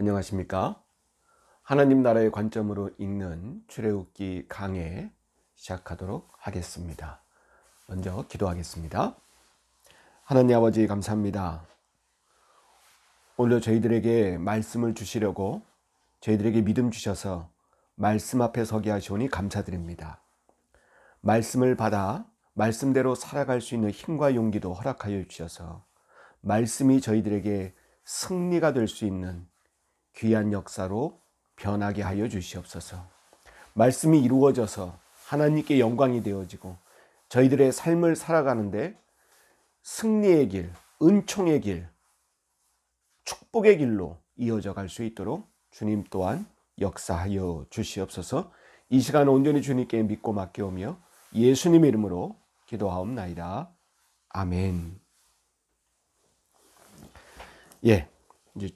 안녕하십니까? 하나님 나라의 관점으로 읽는 출애굽기 강해 시작하도록 하겠습니다. 먼저 기도하겠습니다. 하나님 아버지 감사합니다. 오늘 저희들에게 말씀을 주시려고 저희들에게 믿음 주셔서 말씀 앞에 서게 하시오니 감사드립니다. 말씀을 받아 말씀대로 살아갈 수 있는 힘과 용기도 허락하여 주셔서 말씀이 저희들에게 승리가 될 수 있는 귀한 역사로 변하게 하여 주시옵소서. 말씀이 이루어져서 하나님께 영광이 되어지고 저희들의 삶을 살아가는데 승리의 길, 은총의 길, 축복의 길로 이어져 갈 수 있도록 주님 또한 역사하여 주시옵소서. 이 시간 온전히 주님께 믿고 맡겨오며 예수님 이름으로 기도하옵나이다. 아멘. 이제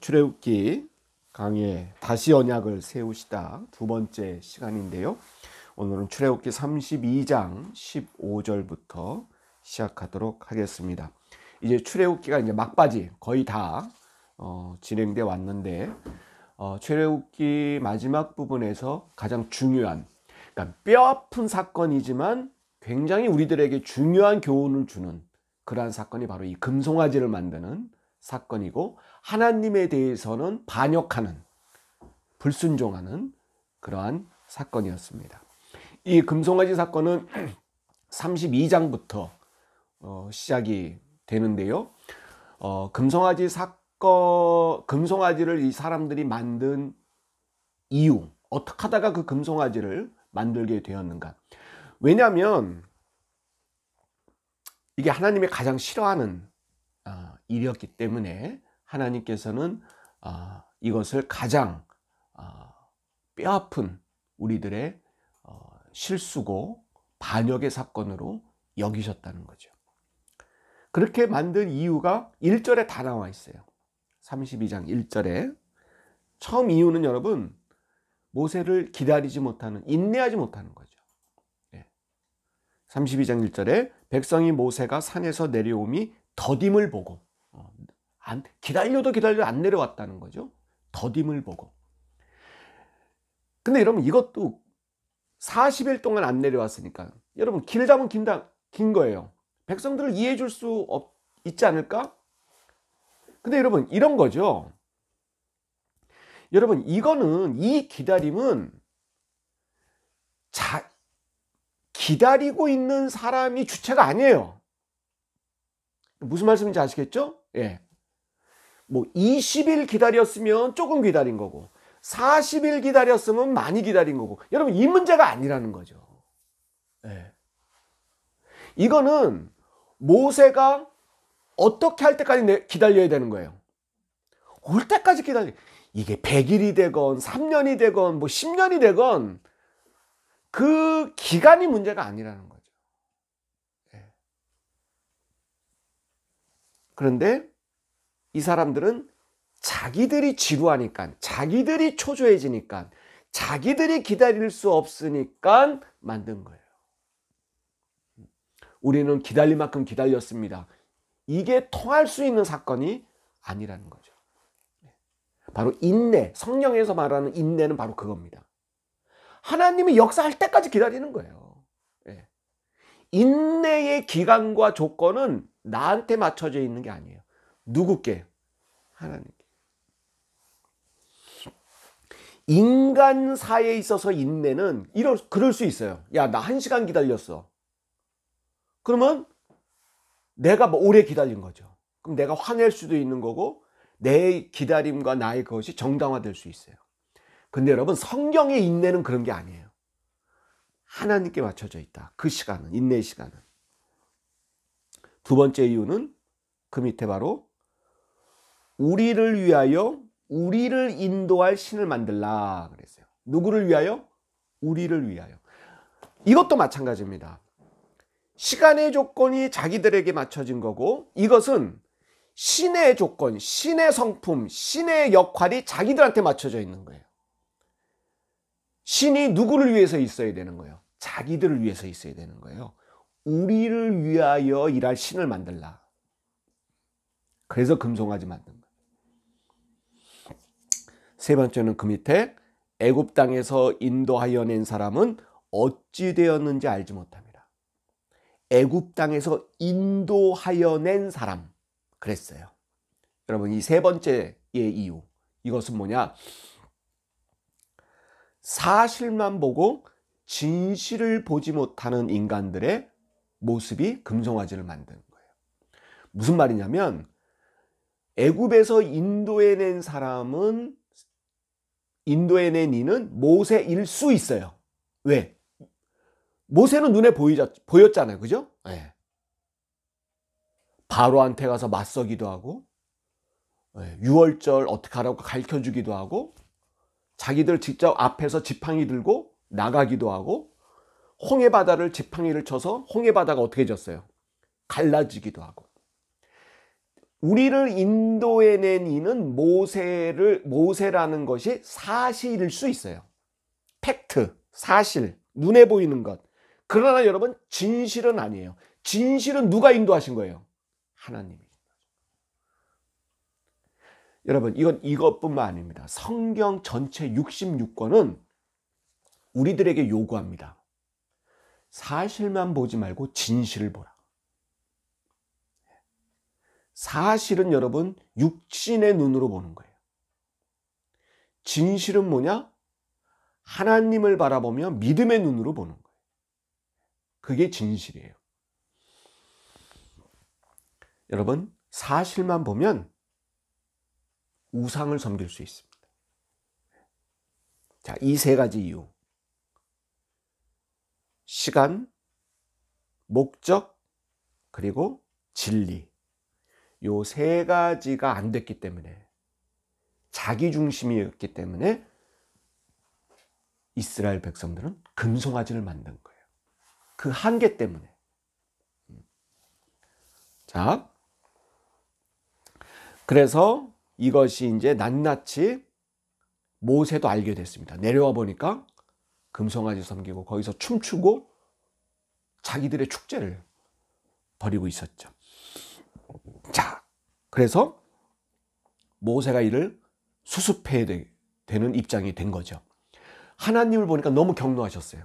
출애굽기 강의 다시 언약을 세우시다 두 번째 시간인데요. 오늘은 출애굽기 32장 15절부터 시작하도록 하겠습니다. 이제 출애굽기가 이제 막바지 거의 다 진행돼 왔는데 출애굽기 마지막 부분에서 가장 중요한, 그러니까 뼈아픈 사건이지만 굉장히 우리들에게 중요한 교훈을 주는 그러한 사건이 바로 이 금송아지를 만드는 사건이고, 하나님에 대해서는 반역하는, 불순종하는 그러한 사건이었습니다. 이 금송아지 사건은 32장부터 시작이 되는데요. 금송아지를 이 사람들이 만든 이유, 어떻게 하다가 그 금송아지를 만들게 되었는가. 왜냐하면 이게 하나님이 가장 싫어하는 일이었기 때문에 하나님께서는 이것을 가장 뼈아픈 우리들의 실수고 반역의 사건으로 여기셨다는 거죠. 그렇게 만든 이유가 1절에 다 나와 있어요. 32장 1절에 처음 이유는 여러분, 모세를 기다리지 못하는, 인내하지 못하는 거죠. 32장 1절에 백성이 모세가 산에서 내려옴이 더딤을 보고, 기다려도 안 내려왔다는 거죠. 더딤을 보고. 근데 여러분, 이것도 40일 동안 안 내려왔으니까 여러분, 길다면 긴 거예요. 백성들을 이해해 줄 수 있지 않을까? 근데 여러분, 이런 거죠. 여러분, 이 기다림은 기다리고 있는 사람이 주체가 아니에요. 무슨 말씀인지 아시겠죠? 뭐 20일 기다렸으면 조금 기다린 거고 40일 기다렸으면 많이 기다린 거고, 여러분, 이 문제가 아니라는 거죠. 이거는 모세가 어떻게 할 때까지 기다려야 되는 거예요. 올 때까지 이게 100일이 되건 3년이 되건 뭐 10년이 되건 그 기간이 문제가 아니라는 거죠. 그런데 이 사람들은 자기들이 지루하니까, 자기들이 초조해지니까, 자기들이 기다릴 수 없으니까 만든 거예요. 우리는 기다릴 만큼 기다렸습니다. 이게 통할 수 있는 사건이 아니라는 거죠. 바로 인내, 성령에서 말하는 인내는 바로 그겁니다. 하나님이 역사할 때까지 기다리는 거예요. 인내의 기간과 조건은 나한테 맞춰져 있는 게 아니에요. 누구께? 하나님께. 인간사에 있어서 인내는 그럴 수 있어요. 야, 나 1시간 기다렸어. 그러면 내가 오래 기다린 거죠. 그럼 내가 화낼 수도 있는 거고, 내 기다림과 나의 그것이 정당화될 수 있어요. 근데 여러분, 성경의 인내는 그런 게 아니에요. 하나님께 맞춰져 있다. 그 시간은, 인내의 시간은. 두 번째 이유는 그 밑에 바로 우리를 위하여 우리를 인도할 신을 만들라 그랬어요. 누구를 위하여? 우리를 위하여. 이것도 마찬가지입니다. 시간의 조건이 자기들에게 맞춰진 거고, 이것은 신의 조건, 신의 성품, 신의 역할이 자기들한테 맞춰져 있는 거예요. 신이 누구를 위해서 있어야 되는 거예요? 자기들을 위해서 있어야 되는 거예요. 우리를 위하여 일할 신을 만들라. 그래서 금송아지 만든 거예요. 세 번째는 그 밑에 애굽 땅에서 인도하여 낸 사람은 어찌 되었는지 알지 못합니다. 애굽 땅에서 인도하여 낸 사람 그랬어요. 여러분, 이 세 번째의 이유, 이것은 뭐냐? 사실만 보고 진실을 보지 못하는 인간들의 모습이 금송아지를 만드는 거예요. 무슨 말이냐면 애굽에서 인도해 낸 사람은, 인도해 낸 이는 모세일 수 있어요. 왜? 모세는 눈에 보였잖아요. 그죠? 네. 바로한테 가서 맞서기도 하고, 유월절 어떻게 하라고 가르쳐주기도 하고, 자기들 직접 앞에서 지팡이 들고 나가기도 하고, 홍해바다를 지팡이를 쳐서 홍해바다가 어떻게 졌어요? 갈라지기도 하고. 우리를 인도해낸 이는 모세라는 것이 사실일 수 있어요. 팩트, 사실, 눈에 보이는 것. 그러나 여러분, 진실은 아니에요. 진실은 누가 인도하신 거예요? 하나님이. 여러분, 이것뿐만 아닙니다. 성경 전체 66권은 우리들에게 요구합니다. 사실만 보지 말고 진실을 보라. 사실은 여러분, 육신의 눈으로 보는 거예요. 진실은 뭐냐? 하나님을 바라보며 믿음의 눈으로 보는 거예요. 그게 진실이에요. 여러분, 사실만 보면 우상을 섬길 수 있습니다. 자, 이 세 가지 이유. 시간, 목적, 그리고 진리. 요 세 가지가 안 됐기 때문에, 자기 중심이었기 때문에 이스라엘 백성들은 금송아지를 만든 거예요. 그 한계 때문에. 자, 그래서 이것이 이제 낱낱이 모세도 알게 됐습니다. 내려와 보니까 금송아지 섬기고 거기서 춤추고 자기들의 축제를 벌이고 있었죠. 자, 그래서 모세가 이를 수습해야 되는 입장이 된 거죠. 하나님을 보니까 너무 격노하셨어요.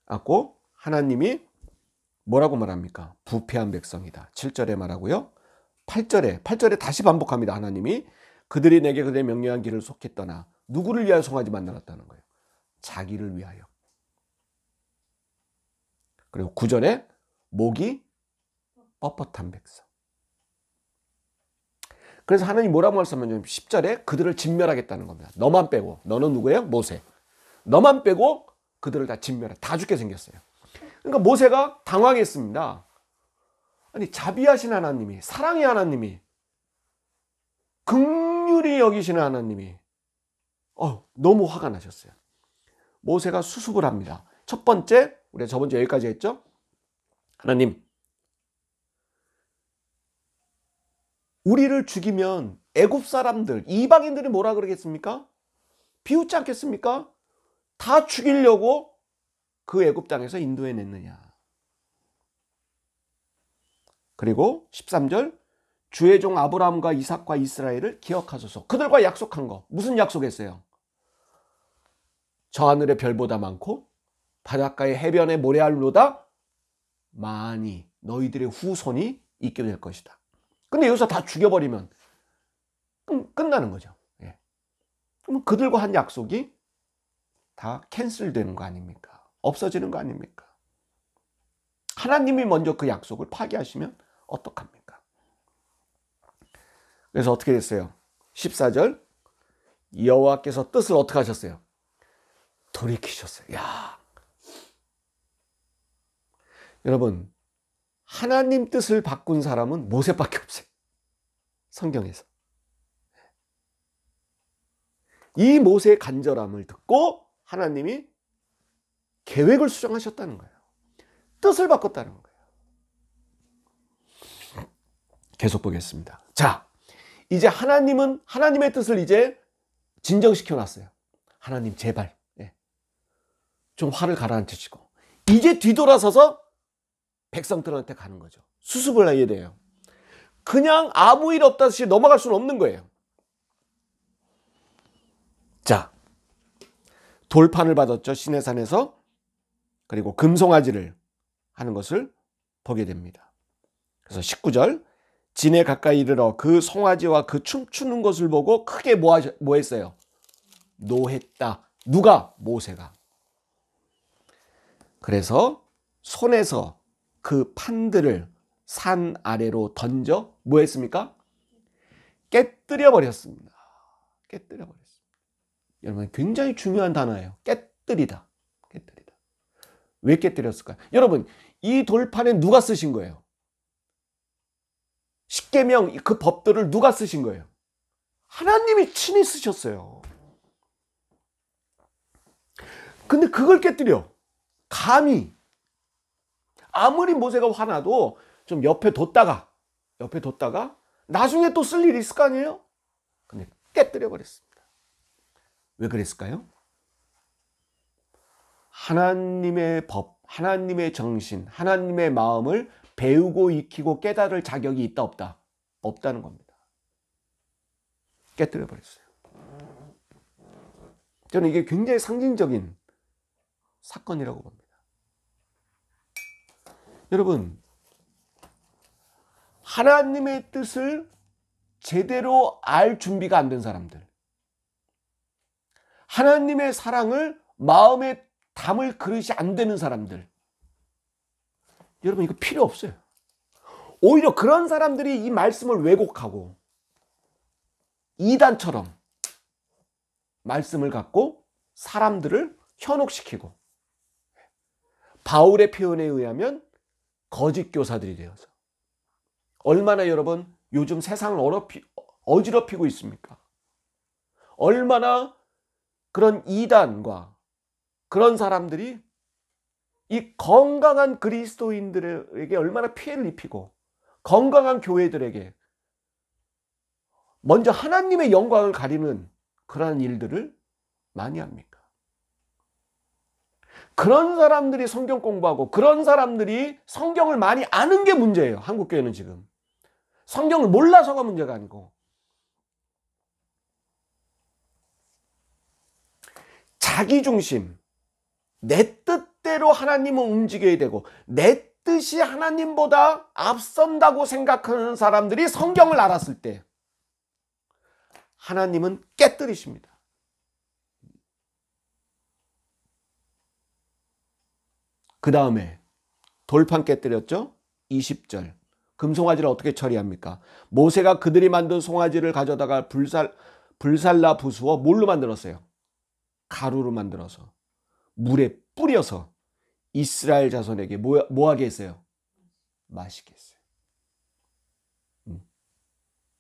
그래서 하나님이 뭐라고 말합니까? 부패한 백성이다. 7절에 말하고요. 8절에 다시 반복합니다. 하나님이 그들이 내게 그들의 명령한 길을 속히 떠나 누구를 위하여 송아지 만들었다는 거예요? 자기를 위하여. 그리고 9절에 목이 뻣뻣한 백성. 그래서 하나님 뭐라고 말씀하냐면 10절에 그들을 진멸하겠다는 겁니다. 너만 빼고. 너는 누구예요? 모세. 너만 빼고 그들을 다 진멸해. 다 죽게 생겼어요. 그러니까 모세가 당황했습니다. 아니, 자비하신 하나님이, 사랑의 하나님이, 긍휼히 여기시는 하나님이 너무 화가 나셨어요. 모세가 수습을 합니다. 첫 번째, 우리가 저번 주에 여기까지 했죠? 하나님, 우리를 죽이면 애굽 사람들, 이방인들이 뭐라 그러겠습니까? 비웃지 않겠습니까? 다 죽이려고 그 애굽 땅에서 인도해냈느냐. 그리고 13절, 주의 종 아브라함과 이삭과 이스라엘을 기억하소서. 그들과 약속한 거, 무슨 약속했어요? 저 하늘의 별보다 많고 바닷가의 해변의 모래알보다 많이 너희들의 후손이 있게 될 것이다. 근데 여기서 다 죽여버리면 끝나는 거죠. 예. 그럼 그들과 한 약속이 다 캔슬되는 거 아닙니까? 없어지는 거 아닙니까? 하나님이 먼저 그 약속을 파기하시면 어떡합니까? 그래서 어떻게 됐어요? 14절, 여호와께서 뜻을 어떻게 하셨어요? 돌이키셨어요. 야, 여러분, 하나님 뜻을 바꾼 사람은 모세밖에 없어요. 성경에서. 이 모세의 간절함을 듣고 하나님이 계획을 수정하셨다는 거예요. 뜻을 바꿨다는 거예요. 계속 보겠습니다. 자, 이제 하나님은 하나님의 뜻을 이제 진정시켜 놨어요. 하나님 제발 좀 화를 가라앉히시고 이제 뒤돌아서서 백성들한테 가는 거죠. 수습을 해야 돼요. 그냥 아무 일 없다시 넘어갈 수는 없는 거예요. 자, 돌판을 받았죠. 시내산에서. 그리고 금송아지를 하는 것을 보게 됩니다. 그래서 19절, 진에 가까이 이르러 그 송아지와 그 춤추는 것을 보고 크게 뭐 했어요? 노했다. 누가? 모세가. 그래서 손에서 그 판들을 산 아래로 던져 뭐 했습니까? 깨뜨려 버렸습니다. 깨뜨려 버렸습니다. 여러분, 굉장히 중요한 단어예요. 깨뜨리다. 깨뜨리다. 왜 깨뜨렸을까요? 여러분, 이 돌판에 누가 쓰신 거예요? 십계명 그 법들을 누가 쓰신 거예요? 하나님이 친히 쓰셨어요. 근데 그걸 깨뜨려. 감히. 아무리 모세가 화나도 좀 옆에 뒀다가 나중에 또 쓸 일이 있을 거 아니에요? 근데 깨뜨려 버렸습니다. 왜 그랬을까요? 하나님의 법, 하나님의 정신, 하나님의 마음을 배우고 익히고 깨달을 자격이 있다 없다? 없다는 겁니다. 깨뜨려 버렸어요. 저는 이게 굉장히 상징적인 사건이라고 봅니다. 여러분, 하나님의 뜻을 제대로 알 준비가 안 된 사람들, 하나님의 사랑을 마음에 담을 그릇이 안 되는 사람들, 여러분 이거 필요 없어요. 오히려 그런 사람들이 이 말씀을 왜곡하고 이단처럼 말씀을 갖고 사람들을 현혹시키고, 바울의 표현에 의하면 거짓 교사들이 되어서 얼마나 여러분 요즘 세상을 어지럽히고 있습니까? 얼마나 그런 이단과 그런 사람들이 이 건강한 그리스도인들에게 얼마나 피해를 입히고, 건강한 교회들에게 먼저 하나님의 영광을 가리는 그러한 일들을 많이 합니까? 그런 사람들이 성경 공부하고 그런 사람들이 성경을 많이 아는 게 문제예요. 한국교회는 지금 성경을 몰라서가 문제가 아니고, 자기중심, 내 뜻대로 하나님은 움직여야 되고 내 뜻이 하나님보다 앞선다고 생각하는 사람들이 성경을 알았을 때 하나님은 깨뜨리십니다. 그 다음에 돌판 깨뜨렸죠? 20절. 금송아지를 어떻게 처리합니까? 모세가 그들이 만든 송아지를 가져다가 불살라 부수어 뭘로 만들었어요? 가루로 만들어서 물에 뿌려서 이스라엘 자손에게 뭐하게 했어요? 마시게 했어요.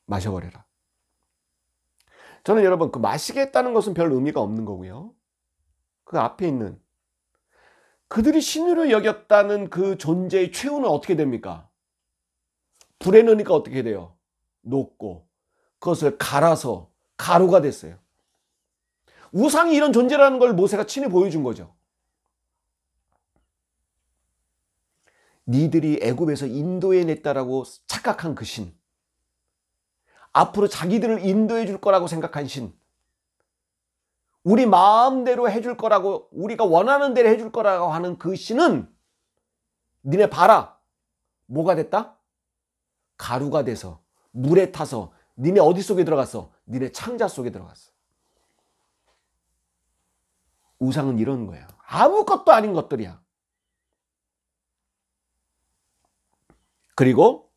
마셔버려라. 저는 여러분 그 마시게 했다는 것은 별 의미가 없는 거고요. 그 앞에 있는 그들이 신으로 여겼다는 그 존재의 최후는 어떻게 됩니까? 불에 넣으니까 어떻게 돼요? 녹고 그것을 갈아서 가루가 됐어요. 우상이 이런 존재라는 걸 모세가 친히 보여준 거죠. 니들이 애굽에서 인도해 냈다라고 착각한 그 신, 앞으로 자기들을 인도해 줄 거라고 생각한 신, 우리 마음대로 해줄 거라고, 우리가 원하는 대로 해줄 거라고 하는 그 신은 니네 봐라, 뭐가 됐다? 가루가 돼서 물에 타서 니네 어디 속에 들어갔어? 니네 창자 속에 들어갔어. 우상은 이런 거예요. 아무것도 아닌 것들이야. 그리고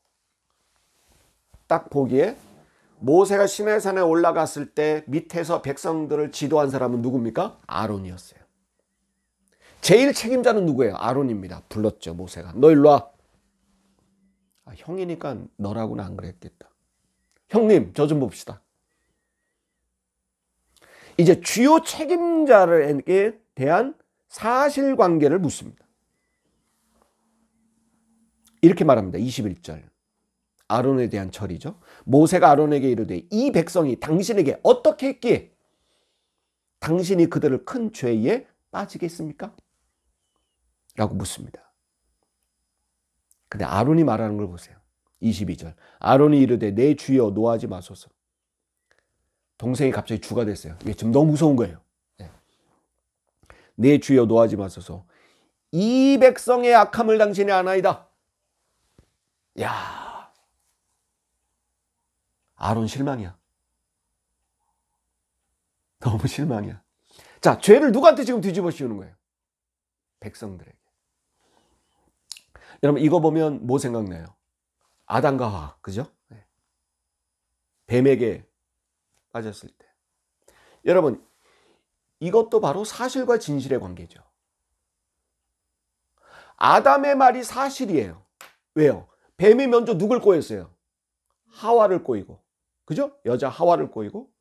딱 보기에 모세가 시내산에 올라갔을 때 밑에서 백성들을 지도한 사람은 누굽니까? 아론이었어요. 제일 책임자는 누구예요? 아론입니다. 불렀죠, 모세가. 너 일로 와. 형이니까 너라고는 안 그랬겠다. 형님, 저 좀 봅시다. 이제 주요 책임자에게 대한 사실관계를 묻습니다. 이렇게 말합니다. 21절. 아론에 대한 처리죠. 모세가 아론에게 이르되 이 백성이 당신에게 어떻게 했기에 당신이 그들을 큰 죄에 빠지겠습니까? 라고 묻습니다. 근데 아론이 말하는 걸 보세요. 22절. 아론이 이르되 내 주여 노하지 마소서. 동생이 갑자기 주가 됐어요. 이게 지금 너무 무서운 거예요. 내 주여 노하지 마소서. 이 백성의 악함을 당신이 아나이다. 야, 아론 실망이야. 너무 실망이야. 자, 죄를 누구한테 지금 뒤집어 씌우는 거예요? 백성들에게. 여러분, 이거 보면 뭐 생각나요? 아담과 하와, 그죠? 뱀에게 빠졌을 때. 여러분, 이것도 바로 사실과 진실의 관계죠. 아담의 말이 사실이에요. 왜요? 뱀이 먼저 누굴 꼬였어요? 하와를 꼬이고, 그죠? 여자 하와를 꼬이고,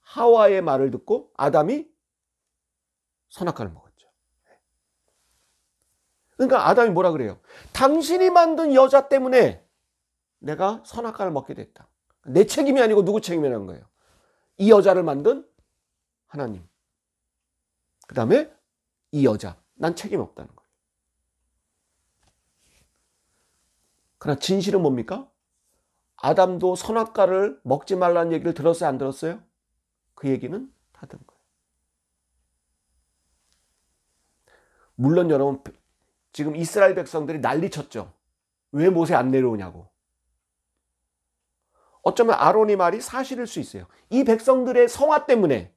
하와의 말을 듣고 아담이 선악과를 먹었죠. 그러니까 아담이 뭐라 그래요? 당신이 만든 여자 때문에 내가 선악과를 먹게 됐다. 내 책임이 아니고 누구 책임이라는 거예요? 이 여자를 만든 하나님. 그 다음에 이 여자, 난 책임 없다는 거예요. 그러나 진실은 뭡니까? 아담도 선악과를 먹지 말라는 얘기를 들었어요? 안 들었어요? 그 얘기는 다 든 거예요. 물론 여러분, 지금 이스라엘 백성들이 난리쳤죠. 왜 모세 안 내려오냐고. 어쩌면 아론의 말이 사실일 수 있어요. 이 백성들의 성화 때문에,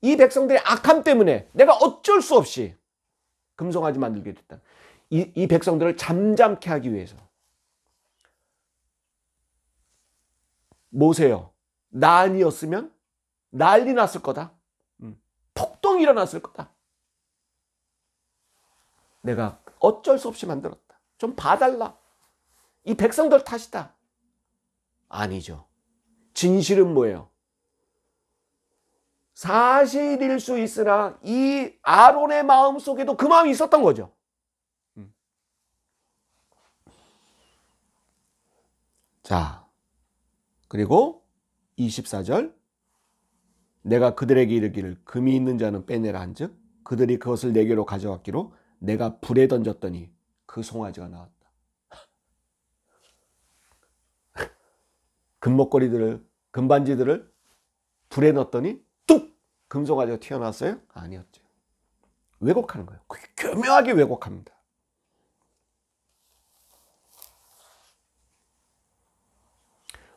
이 백성들의 악함 때문에 내가 어쩔 수 없이 금송아지 만들게 됐다. 이 백성들을 잠잠케 하기 위해서. 모세요, 나 아니었으면 난리 났을 거다. 폭동이 일어났을 거다. 내가 어쩔 수 없이 만들었다. 좀 봐달라. 이 백성들 탓이다. 아니죠. 진실은 뭐예요? 사실일 수 있으나 이 아론의 마음속에도 그 마음이 있었던 거죠. 자, 그리고 24절, 내가 그들에게 이르기를 금이 있는 자는 빼내라 한즉 그들이 그것을 내게로 가져왔기로 내가 불에 던졌더니 그 송아지가 나왔다. 금목걸이들을, 금반지들을 불에 넣었더니 뚝! 금송아지가 튀어나왔어요? 아니었죠. 왜곡하는 거예요. 교묘하게 왜곡합니다.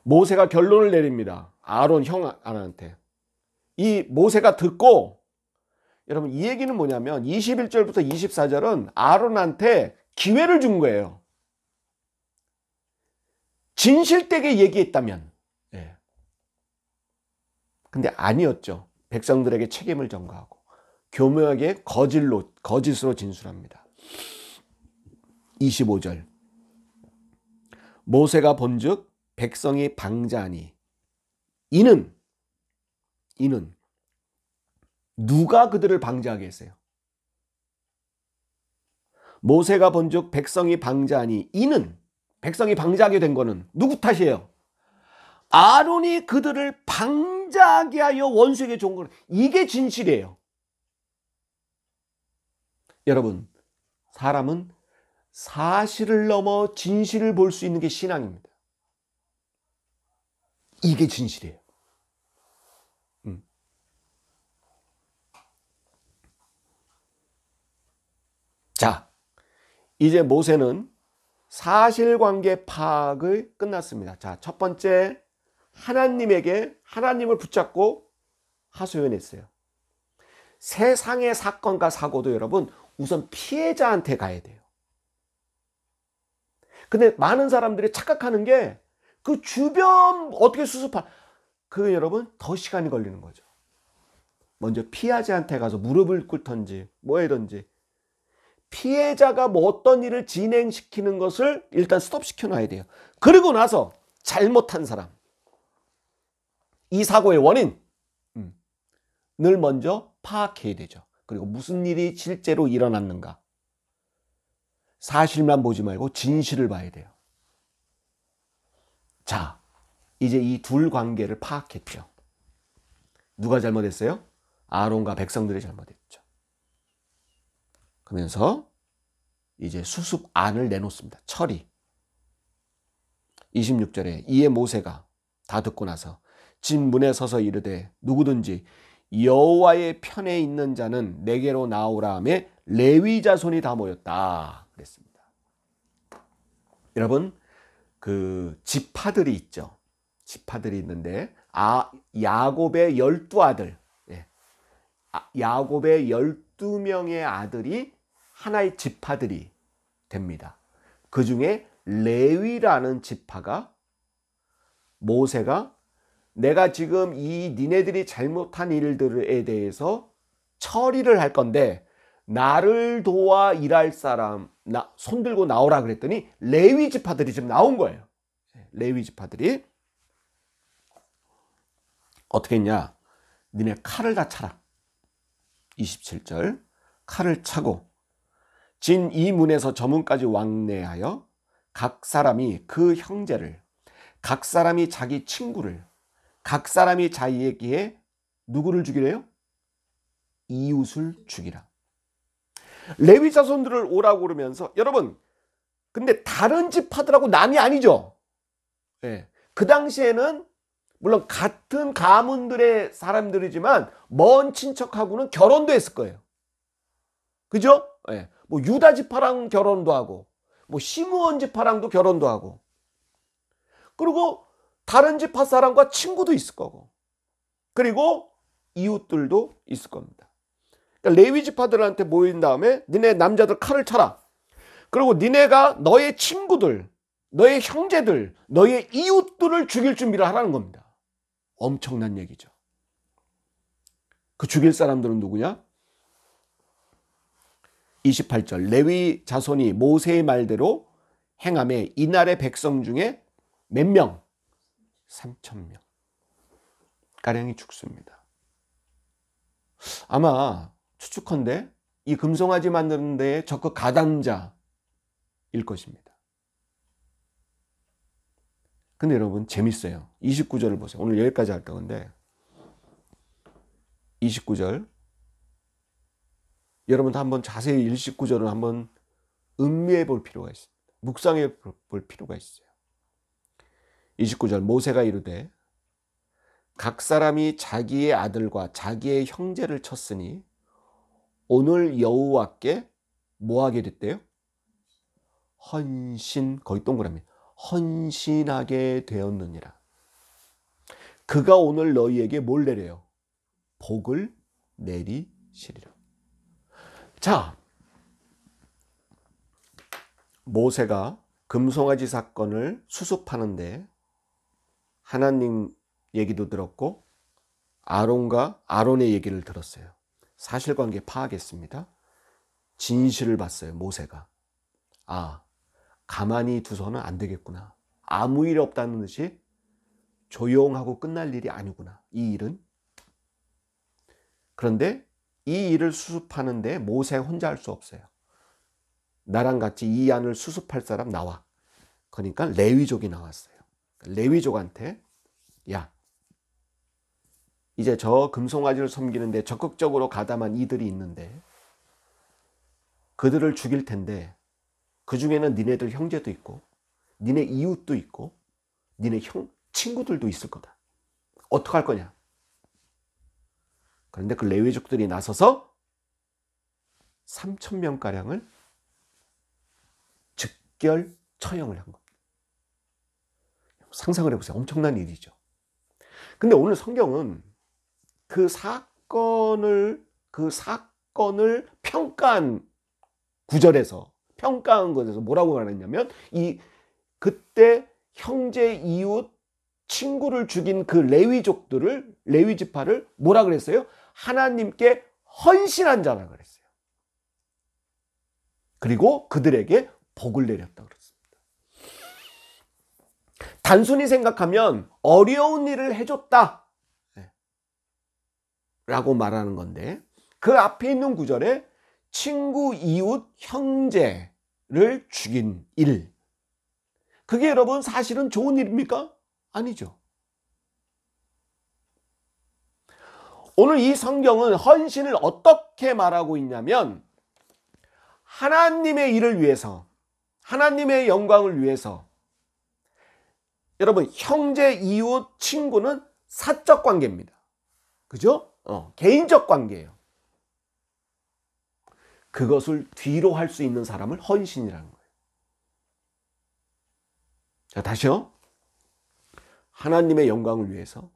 모세가 결론을 내립니다. 아론 형한테. 이 모세가 듣고, 여러분 이 얘기는 뭐냐면 21절부터 24절은 아론한테 기회를 준 거예요. 진실되게 얘기했다면. 예. 근데 아니었죠. 백성들에게 책임을 전가하고 교묘하게 거짓으로 진술합니다. 25절, 모세가 본즉 백성이 방자하니 이는 누가 그들을 방자하게 했어요? 모세가 본즉 백성이 방자하니 이는, 백성이 방자하게 된 거는 누구 탓이에요? 아론이 그들을 방자하게 하여 원수에게 준 거는, 이게 진실이에요. 여러분, 사람은 사실을 넘어 진실을 볼 수 있는 게 신앙입니다. 이게 진실이에요. 자, 이제 모세는 사실관계 파악을 끝났습니다. 자, 첫 번째, 하나님을 붙잡고 하소연했어요. 세상의 사건과 사고도 여러분 우선 피해자한테 가야 돼요. 근데 많은 사람들이 착각하는 게 그 주변 어떻게 수습할, 그게 여러분 더 시간이 걸리는 거죠. 먼저 피해자한테 가서 무릎을 꿇던지 뭐 하든지 피해자가 뭐 어떤 일을 진행시키는 것을 일단 스톱시켜 놔야 돼요. 그리고 나서 잘못한 사람, 이 사고의 원인을 먼저 파악해야 되죠. 그리고 무슨 일이 실제로 일어났는가, 사실만 보지 말고 진실을 봐야 돼요. 자, 이제 이 둘 관계를 파악했죠. 누가 잘못했어요? 아론과 백성들이 잘못했죠. 그러면서 이제 수습안을 내놓습니다. 처리. 26절에 이에 모세가 다 듣고 나서 진 문에 서서 이르되 누구든지 여호와의 편에 있는 자는 내게로 나오라 하며 레위 자손이 다 모였다 그랬습니다. 여러분, 그 지파들이 있죠. 지파들이 있는데 야곱의 12아들, 야곱의 12명의 아들이 하나의 지파들이 됩니다. 그 중에 레위라는 지파가 모세가 내가 지금 이 니네들이 잘못한 일들에 대해서 처리를 할 건데 나를 도와 일할 사람 손 들고 나오라 그랬더니 레위 지파들이 지금 나온 거예요. 레위 지파들이 어떻게 했냐? 니네 칼을 다 차라. 27절 칼을 차고 진 이 문에서 저 문까지 왕래하여 각 사람이 그 형제를, 각 사람이 자기 친구를, 각 사람이 자기에게 누구를 죽이래요? 이웃을 죽이라. 레위 자손들을 오라고 그러면서 여러분, 근데 다른 지파들하고 남이 아니죠. 그 당시에는 물론 같은 가문들의 사람들이지만 먼 친척하고는 결혼도 했을 거예요. 그죠? 뭐 유다 지파랑 결혼도 하고 뭐 시므온 지파랑도 결혼도 하고 그리고 다른 지파 사람과 친구도 있을 거고 그리고 이웃들도 있을 겁니다. 그러니까 레위 지파들한테 모인 다음에 니네 남자들 칼을 차라. 그리고 니네가 너의 친구들, 너의 형제들, 너의 이웃들을 죽일 준비를 하라는 겁니다. 엄청난 얘기죠. 그 죽일 사람들은 누구냐? 28절 레위 자손이 모세의 말대로 행함에 이날의 백성 중에 몇 명? 3,000명 가량이 죽습니다. 아마 추측컨대 이 금송아지 만드는 데에 적극 가담자일 것입니다. 근데 여러분 재밌어요. 29절을 보세요. 오늘 여기까지 할 건데 29절 여러분도 한번 자세히 29절을 한번 음미해 볼 필요가 있습니다. 묵상해 볼 필요가 있어요. 29절 모세가 이르되 각 사람이 자기의 아들과 자기의 형제를 쳤으니 오늘 여호와께 뭐하게 됐대요? 거기 동그라미 헌신하게 되었느니라. 그가 오늘 너희에게 뭘 내려요? 복을 내리시리라. 자, 모세가 금송아지 사건을 수습하는데 하나님 얘기도 들었고 아론의 얘기를 들었어요. 사실관계 파악했습니다. 진실을 봤어요. 모세가. 가만히 두서는 안 되겠구나. 아무 일 없다는 듯이 조용하고 끝날 일이 아니구나. 이 일은. 그런데 이 일을 수습하는데 모세 혼자 할 수 없어요. 나랑 같이 이 안을 수습할 사람 나와. 그러니까 레위족이 나왔어요. 레위족한테 야, 이제 저 금송아지를 섬기는데 적극적으로 가담한 이들이 있는데 그들을 죽일 텐데 그 중에는 니네들 형제도 있고 니네 이웃도 있고 니네 친구들도 있을 거다. 어떡할 거냐? 그런데 그 레위족들이 나서서 3,000명가량을 즉결 처형을 한 겁니다. 상상을 해보세요. 엄청난 일이죠. 근데 오늘 성경은 그 사건을 평가한 구절에서 평가한 것에서 뭐라고 말했냐면 그때 형제, 이웃, 친구를 죽인 그 레위 지파를 뭐라 그랬어요? 하나님께 헌신한 자라 그랬어요. 그리고 그들에게 복을 내렸다 그랬습니다. 단순히 생각하면 어려운 일을 해줬다 라고 말하는 건데 그 앞에 있는 구절에 친구, 이웃, 형제를 죽인 일, 그게 여러분 사실은 좋은 일입니까? 아니죠. 오늘 이 성경은 헌신을 어떻게 말하고 있냐면 하나님의 일을 위해서, 하나님의 영광을 위해서 여러분 형제, 이웃, 친구는 사적 관계입니다. 그죠? 개인적 관계예요. 그것을 뒤로 할 수 있는 사람을 헌신이라는 거예요. 자, 다시요. 하나님의 영광을 위해서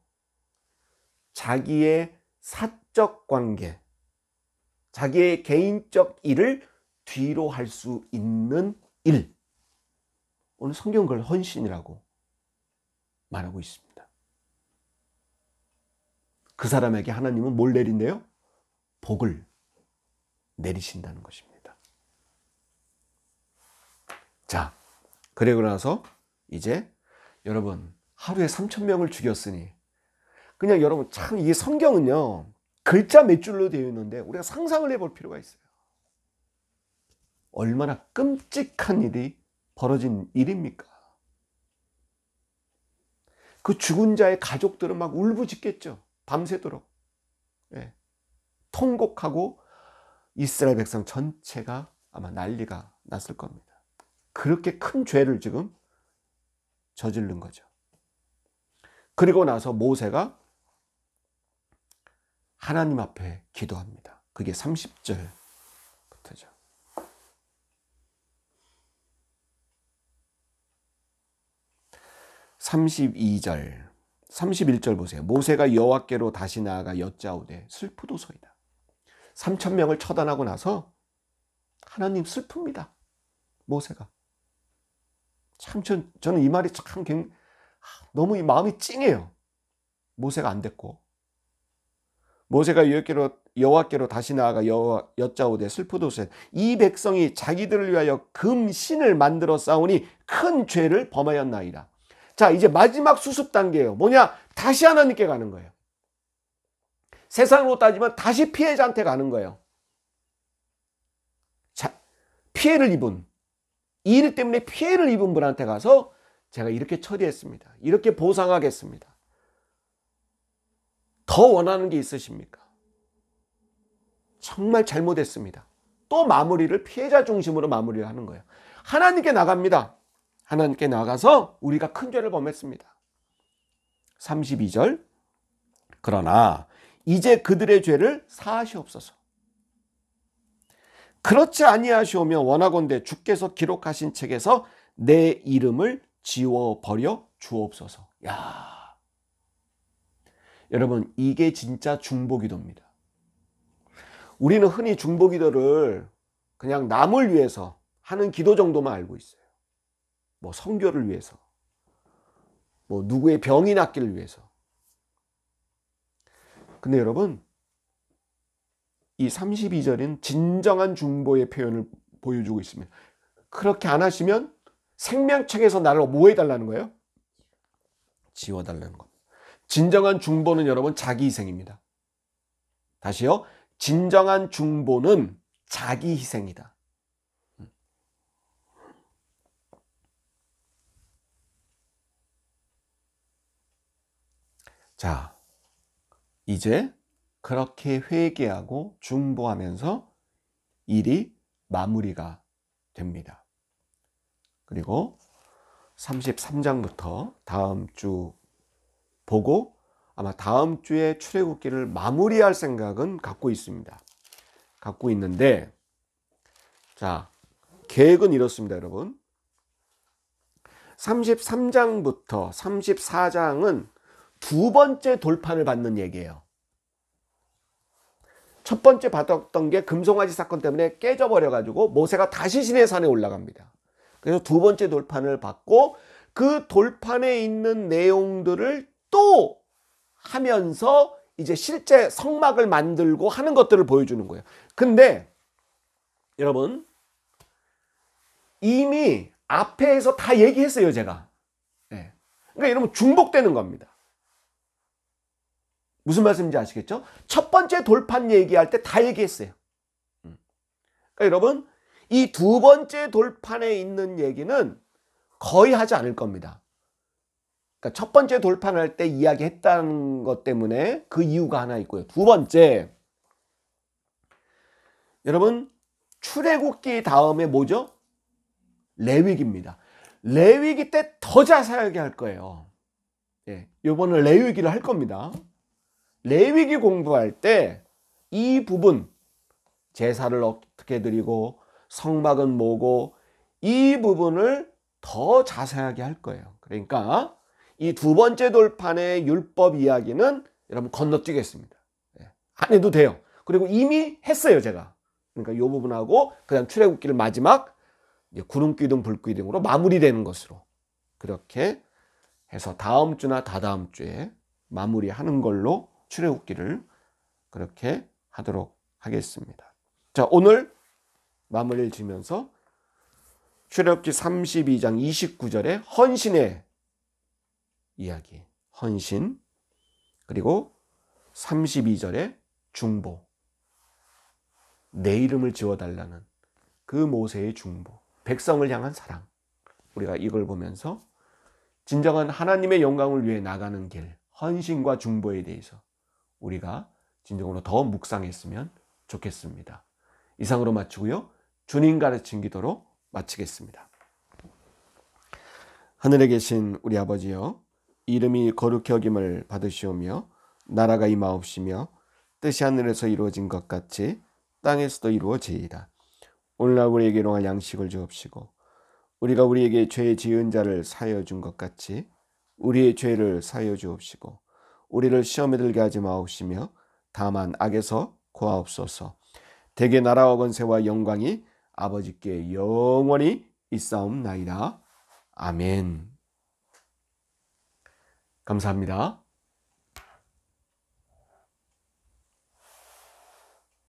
자기의 사적 관계, 자기의 개인적 일을 뒤로 할 수 있는 일. 오늘 성경은 그걸 헌신이라고 말하고 있습니다. 그 사람에게 하나님은 뭘 내린대요? 복을 내리신다는 것입니다. 자, 그리고 나서 이제 여러분 하루에 3,000명을 죽였으니 그냥 여러분 참 이게 성경은요 글자 몇 줄로 되어 있는데 우리가 상상을 해볼 필요가 있어요. 얼마나 끔찍한 일이 벌어진 일입니까? 그 죽은 자의 가족들은 막 울부짖겠죠. 밤새도록. 예. 통곡하고 이스라엘 백성 전체가 아마 난리가 났을 겁니다. 그렇게 큰 죄를 지금 저지른 거죠. 그리고 나서 모세가 하나님 앞에 기도합니다. 그게 30절부터죠. 32절, 31절 보세요. 모세가 여호와께로 다시 나아가 여짜오되 슬프도소이다. 3,000명을 처단하고 나서 하나님 슬픕니다. 모세가. 참 저는 이 말이 참 너무 이 마음이 찡해요. 모세가 안 됐고. 모세가 여호와께로 다시 나아가 여짜오되 슬프도소이다. 이 백성이 자기들을 위하여 금신을 만들어 쌓으니 큰 죄를 범하였나이다. 자, 이제 마지막 수습 단계예요. 뭐냐? 다시 하나님께 가는 거예요. 세상으로 따지면 다시 피해자한테 가는 거예요. 자, 피해를 입은, 이 일 때문에 피해를 입은 분한테 가서 제가 이렇게 처리했습니다. 이렇게 보상하겠습니다. 더 원하는 게 있으십니까? 정말 잘못했습니다. 또 마무리를 피해자 중심으로 마무리를 하는 거예요. 하나님께 나갑니다. 하나님께 나가서 우리가 큰 죄를 범했습니다. 32절. 그러나 이제 그들의 죄를 사하시옵소서. 그렇지 아니하시오며 원하건대 주께서 기록하신 책에서 내 이름을 지워버려 주옵소서. 야, 여러분 이게 진짜 중보기도입니다. 우리는 흔히 중보기도를 그냥 남을 위해서 하는 기도 정도만 알고 있어요. 뭐 선교를 위해서, 뭐 누구의 병이 낫기를 위해서. 근데 여러분 이 32절은 진정한 중보의 표현을 보여주고 있습니다. 그렇게 안 하시면 생명책에서 나를 뭐 해달라는 거예요? 지워달라는 겁니다. 진정한 중보는 여러분 자기희생입니다. 다시요. 진정한 중보는 자기희생이다. 자, 이제 그렇게 회개하고 중보하면서 일이 마무리가 됩니다. 그리고 33장부터 다음 주 보고 아마 다음 주에 출애굽기를 마무리할 생각은 갖고 있습니다. 갖고 있는데, 자, 계획은 이렇습니다, 여러분. 33장부터 34장은 두 번째 돌판을 받는 얘기예요. 첫 번째 받았던 게 금송아지 사건 때문에 깨져버려가지고 모세가 다시 시내 산에 올라갑니다. 그래서 두 번째 돌판을 받고 그 돌판에 있는 내용들을 또 하면서 이제 실제 성막을 만들고 하는 것들을 보여주는 거예요. 근데 여러분 이미 앞에서 다 얘기했어요, 제가. 네. 그러니까 여러분 중복되는 겁니다. 무슨 말씀인지 아시겠죠? 첫 번째 돌판 얘기할 때 다 얘기했어요. 그러니까 여러분 이 두 번째 돌판에 있는 얘기는 거의 하지 않을 겁니다. 그러니까 첫 번째 돌판할 때 이야기했다는 것 때문에 그 이유가 하나 있고요. 두 번째, 여러분 출애굽기 다음에 뭐죠? 레위기입니다. 레위기 때 더 자세하게 할 거예요. 요번에 레위기를 할 겁니다. 레위기 공부할 때 이 부분, 제사를 어떻게 드리고 성막은 뭐고, 이 부분을 더 자세하게 할 거예요. 그러니까 이 두 번째 돌판의 율법 이야기는 여러분 건너뛰겠습니다. 안 해도 돼요. 그리고 이미 했어요, 제가. 그러니까 이 부분하고 그다음 출애굽기를 마지막 구름기둥 불기둥으로 마무리되는 것으로 그렇게 해서 다음 주나 다다음 주에 마무리하는 걸로 출애굽기를 그렇게 하도록 하겠습니다. 자, 오늘 마무리를 지면서 출애굽기 32장 29절에 헌신의 이야기, 헌신, 그리고 32절에 중보, 내 이름을 지워달라는 그 모세의 중보, 백성을 향한 사랑, 우리가 이걸 보면서 진정한 하나님의 영광을 위해 나가는 길, 헌신과 중보에 대해서 우리가 진정으로 더 묵상했으면 좋겠습니다. 이상으로 마치고요, 주님 가르친 기도로 마치겠습니다. 하늘에 계신 우리 아버지여, 이름이 거룩히 여김을 받으시오며 나라가 임하옵시며 뜻이 하늘에서 이루어진 것 같이 땅에서도 이루어지이다. 오늘날 우리에게 일용할 양식을 주옵시고 우리가 우리에게 죄 지은 자를 사하여 준 것 같이 우리의 죄를 사하여 주옵시고 우리를 시험에 들게 하지 마옵시며 다만 악에서 구하옵소서. 대개 나라와 권세와 영광이 아버지께 영원히 있사옵나이다. 아멘. 감사합니다.